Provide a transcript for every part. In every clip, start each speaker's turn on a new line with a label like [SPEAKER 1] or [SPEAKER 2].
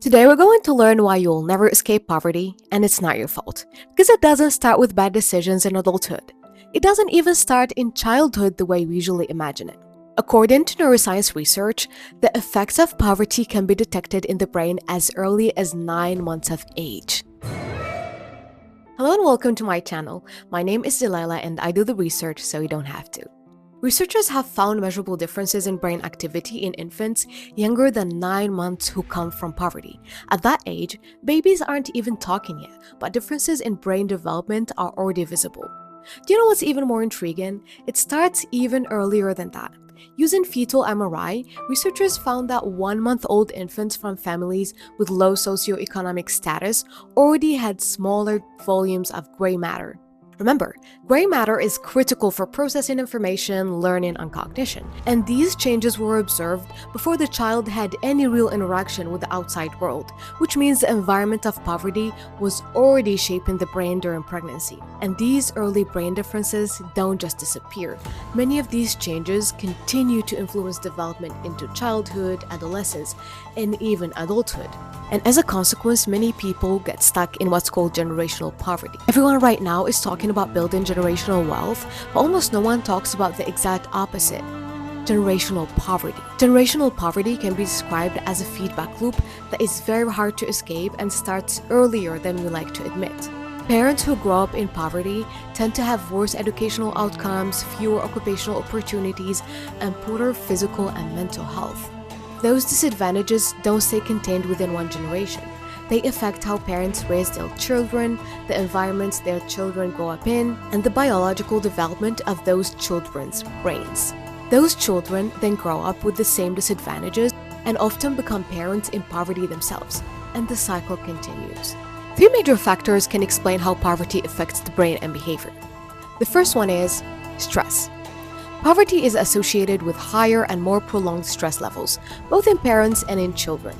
[SPEAKER 1] Today, we're going to learn why you'll never escape poverty, and it's not your fault. Because it doesn't start with bad decisions in adulthood. It doesn't even start in childhood the way we usually imagine it. According to neuroscience research, the effects of poverty can be detected in the brain as early as 9 months of age. Hello and welcome to my channel. My name is Delilah and I do the research so you don't have to. Researchers have found measurable differences in brain activity in infants younger than 9 months who come from poverty. At that age, babies aren't even talking yet, but differences in brain development are already visible. Do you know what's even more intriguing? It starts even earlier than that. Using fetal MRI, researchers found that 1-month-old infants from families with low socioeconomic status already had smaller volumes of gray matter. Remember, gray matter is critical for processing information, learning, and cognition, and these changes were observed before the child had any real interaction with the outside world, which means the environment of poverty was already shaping the brain during pregnancy. And these early brain differences don't just disappear. Many of these changes continue to influence development into childhood, adolescence, and even adulthood. And as a consequence, many people get stuck in what's called generational poverty. Everyone right now is talking about building generational wealth, but almost no one talks about the exact opposite: generational poverty. Generational poverty can be described as a feedback loop that is very hard to escape and starts earlier than we like to admit. Parents who grow up in poverty tend to have worse educational outcomes, fewer occupational opportunities, and poorer physical and mental health. Those disadvantages don't stay contained within one generation. They affect how parents raise their children, the environments their children grow up in, and the biological development of those children's brains. Those children then grow up with the same disadvantages and often become parents in poverty themselves, and the cycle continues. 3 major factors can explain how poverty affects the brain and behavior. The first one is stress. Poverty is associated with higher and more prolonged stress levels, both in parents and in children.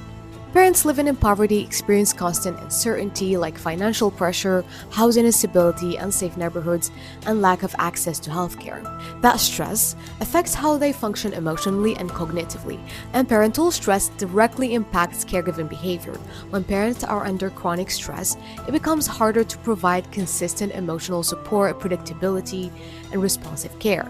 [SPEAKER 1] Parents living in poverty experience constant uncertainty like financial pressure, housing instability, unsafe neighborhoods, and lack of access to healthcare. That stress affects how they function emotionally and cognitively, and parental stress directly impacts caregiving behavior. When parents are under chronic stress, it becomes harder to provide consistent emotional support, predictability, and responsive care.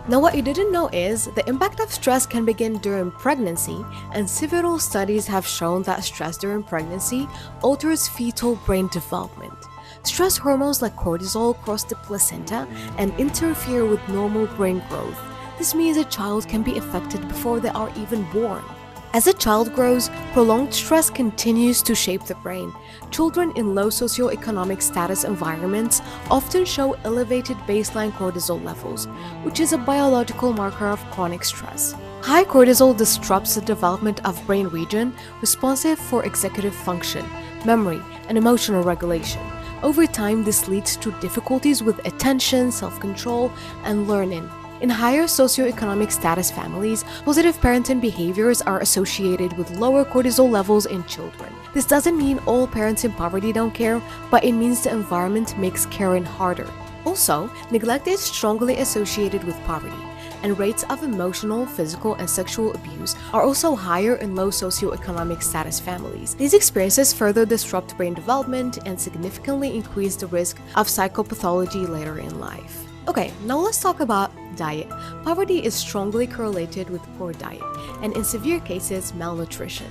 [SPEAKER 1] Now, what you didn't know is the impact of stress can begin during pregnancy, and several studies have shown that stress during pregnancy alters fetal brain development. Stress hormones like cortisol cross the placenta and interfere with normal brain growth. This means a child can be affected before they are even born. As a child grows, prolonged stress continues to shape the brain. Children in low socioeconomic status environments often show elevated baseline cortisol levels, which is a biological marker of chronic stress. High cortisol disrupts the development of brain region responsive for executive function, memory, and emotional regulation. Over time, this leads to difficulties with attention, self-control, and learning. In higher socioeconomic status families, positive parenting behaviors are associated with lower cortisol levels in children. This doesn't mean all parents in poverty don't care, but it means the environment makes caring harder. Also, neglect is strongly associated with poverty, and rates of emotional, physical, and sexual abuse are also higher in low socioeconomic status families. These experiences further disrupt brain development and significantly increase the risk of psychopathology later in life. Okay, now let's talk about diet. Poverty is strongly correlated with poor diet, and in severe cases, malnutrition.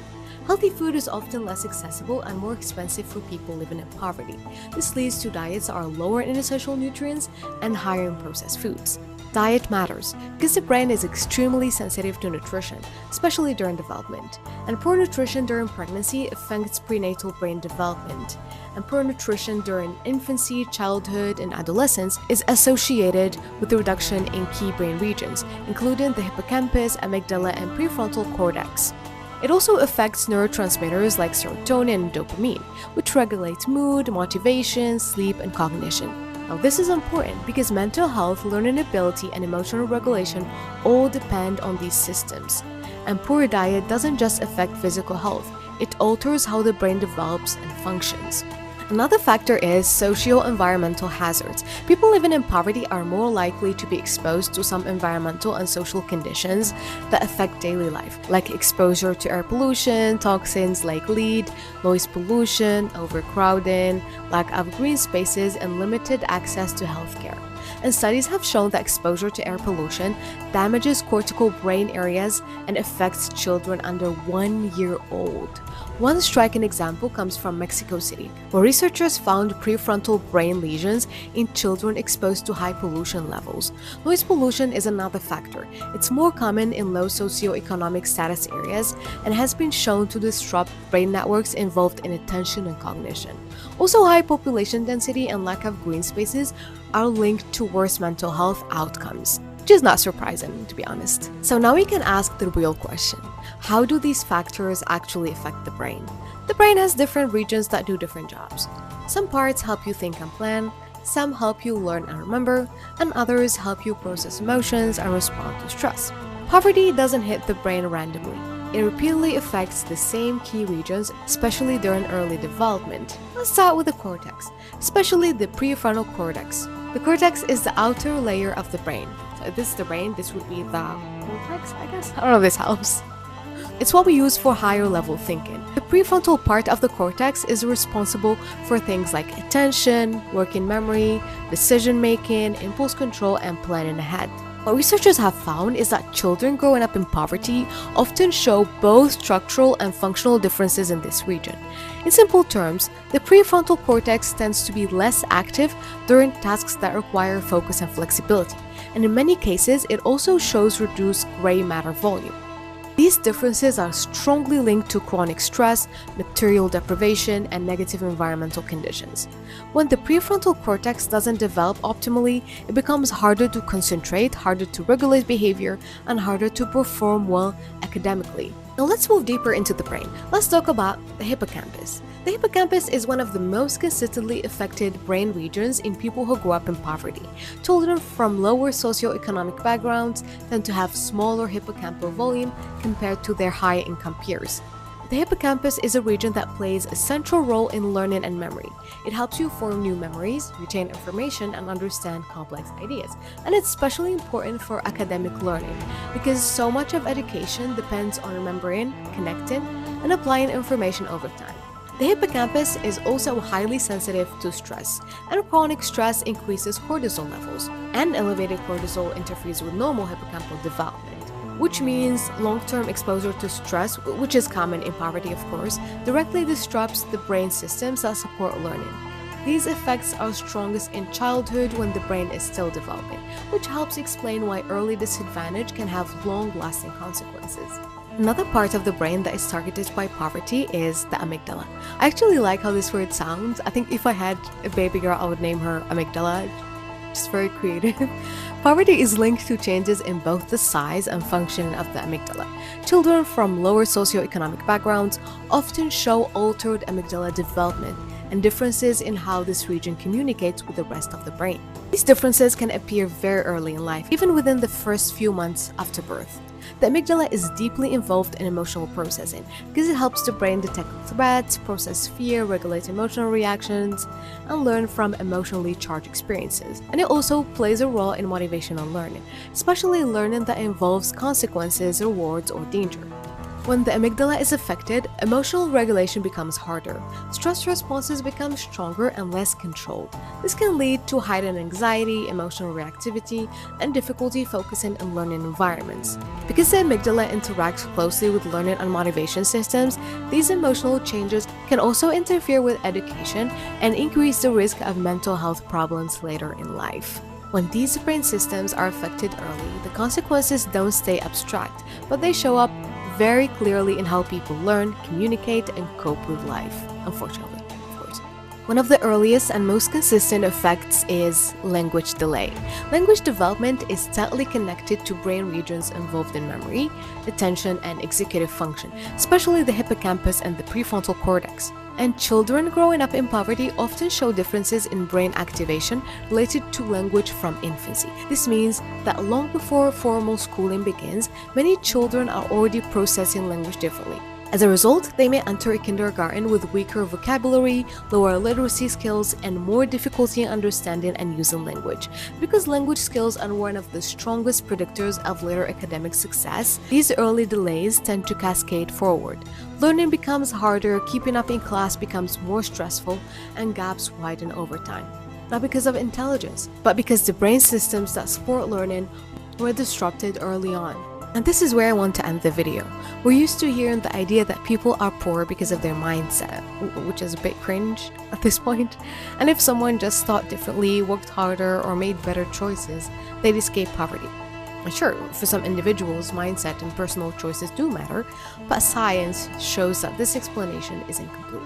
[SPEAKER 1] Healthy food is often less accessible and more expensive for people living in poverty. This leads to diets that are lower in essential nutrients and higher in processed foods. Diet matters because the brain is extremely sensitive to nutrition, especially during development. And poor nutrition during pregnancy affects prenatal brain development. And poor nutrition during infancy, childhood, and adolescence is associated with a reduction in key brain regions, including the hippocampus, amygdala, and prefrontal cortex. It also affects neurotransmitters like serotonin and dopamine, which regulate mood, motivation, sleep, and cognition. Now, this is important because mental health, learning ability, and emotional regulation all depend on these systems. And poor diet doesn't just affect physical health, it alters how the brain develops and functions. Another factor is socio-environmental hazards. People living in poverty are more likely to be exposed to some environmental and social conditions that affect daily life, like exposure to air pollution, toxins like lead, noise pollution, overcrowding, lack of green spaces, and limited access to healthcare. And studies have shown that exposure to air pollution damages cortical brain areas and affects children under 1 year old. One striking example comes from Mexico City, where researchers found prefrontal brain lesions in children exposed to high pollution levels. Noise pollution is another factor. It's more common in low socioeconomic status areas and has been shown to disrupt brain networks involved in attention and cognition. Also, high population density and lack of green spaces are linked to worse mental health outcomes, which is not surprising, to be honest. So now we can ask the real question: how do these factors actually affect the brain? The brain has different regions that do different jobs. Some parts help you think and plan, some help you learn and remember, and others help you process emotions and respond to stress. Poverty doesn't hit the brain randomly. It repeatedly affects the same key regions, especially during early development. Let's start with the cortex, especially the prefrontal cortex. The cortex is the outer layer of the brain. So if this is the brain, this would be the cortex, I guess. I don't know if this helps. It's what we use for higher level thinking. The prefrontal part of the cortex is responsible for things like attention, working memory, decision making, impulse control, and planning ahead. What researchers have found is that children growing up in poverty often show both structural and functional differences in this region. In simple terms, the prefrontal cortex tends to be less active during tasks that require focus and flexibility, and in many cases, it also shows reduced gray matter volume. These differences are strongly linked to chronic stress, material deprivation, and negative environmental conditions. When the prefrontal cortex doesn't develop optimally, it becomes harder to concentrate, harder to regulate behavior, and harder to perform well academically. Now let's move deeper into the brain. Let's talk about the hippocampus. The hippocampus is one of the most consistently affected brain regions in people who grow up in poverty. Children from lower socioeconomic backgrounds tend to have smaller hippocampal volume compared to their high-income peers. The hippocampus is a region that plays a central role in learning and memory. It helps you form new memories, retain information, and understand complex ideas. And it's especially important for academic learning because so much of education depends on remembering, connecting, and applying information over time. The hippocampus is also highly sensitive to stress, and chronic stress increases cortisol levels, and elevated cortisol interferes with normal hippocampal development. Which means long-term exposure to stress, which is common in poverty of course, directly disrupts the brain systems that support learning. These effects are strongest in childhood when the brain is still developing, which helps explain why early disadvantage can have long-lasting consequences. Another part of the brain that is targeted by poverty is the amygdala. I actually like how this word sounds. I think if I had a baby girl, I would name her Amygdala. Just very creative. Poverty is linked to changes in both the size and function of the amygdala. Children from lower socioeconomic backgrounds often show altered amygdala development and differences in how this region communicates with the rest of the brain. These differences can appear very early in life, even within the first few months after birth. The amygdala is deeply involved in emotional processing because it helps the brain detect threats, process fear, regulate emotional reactions, and learn from emotionally charged experiences. And it also plays a role in motivational learning, especially learning that involves consequences, rewards, or danger. When the amygdala is affected, emotional regulation becomes harder. Stress responses become stronger and less controlled. This can lead to heightened anxiety, emotional reactivity, and difficulty focusing in learning environments. Because the amygdala interacts closely with learning and motivation systems, these emotional changes can also interfere with education and increase the risk of mental health problems later in life. When these brain systems are affected early, the consequences don't stay abstract, but they show up very clearly in how people learn, communicate, and cope with life, unfortunately, of course. One of the earliest and most consistent effects is language delay. Language development is tightly connected to brain regions involved in memory, attention, and executive function, especially the hippocampus and the prefrontal cortex. And children growing up in poverty often show differences in brain activation related to language from infancy. This means that long before formal schooling begins, many children are already processing language differently. As a result, they may enter kindergarten with weaker vocabulary, lower literacy skills, and more difficulty in understanding and using language. Because language skills are one of the strongest predictors of later academic success, these early delays tend to cascade forward. Learning becomes harder, keeping up in class becomes more stressful, and gaps widen over time. Not because of intelligence, but because the brain systems that support learning were disrupted early on. And this is where I want to end the video. We're used to hearing the idea that people are poor because of their mindset, which is a bit cringe at this point. And if someone just thought differently, worked harder, or made better choices, they'd escape poverty. And sure, for some individuals, mindset and personal choices do matter, but science shows that this explanation is incomplete.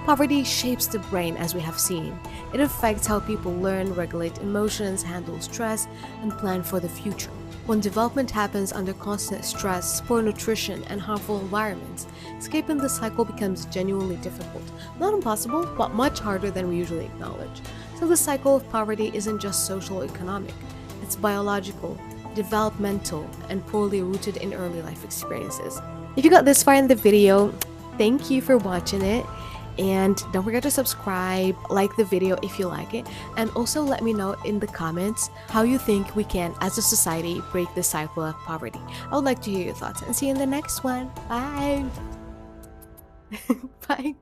[SPEAKER 1] Poverty shapes the brain, as we have seen. It affects how people learn, regulate emotions, handle stress, and plan for the future. When development happens under constant stress, poor nutrition, and harmful environments, escaping the cycle becomes genuinely difficult. Not impossible, but much harder than we usually acknowledge. So the cycle of poverty isn't just socioeconomic. It's biological, developmental, and poorly rooted in early life experiences. If you got this far in the video, thank you for watching it. And don't forget to subscribe, like the video if you like it, and also let me know in the comments how you think we can, as a society, break the cycle of poverty. I would like to hear your thoughts, and see you in the next one. Bye! Bye!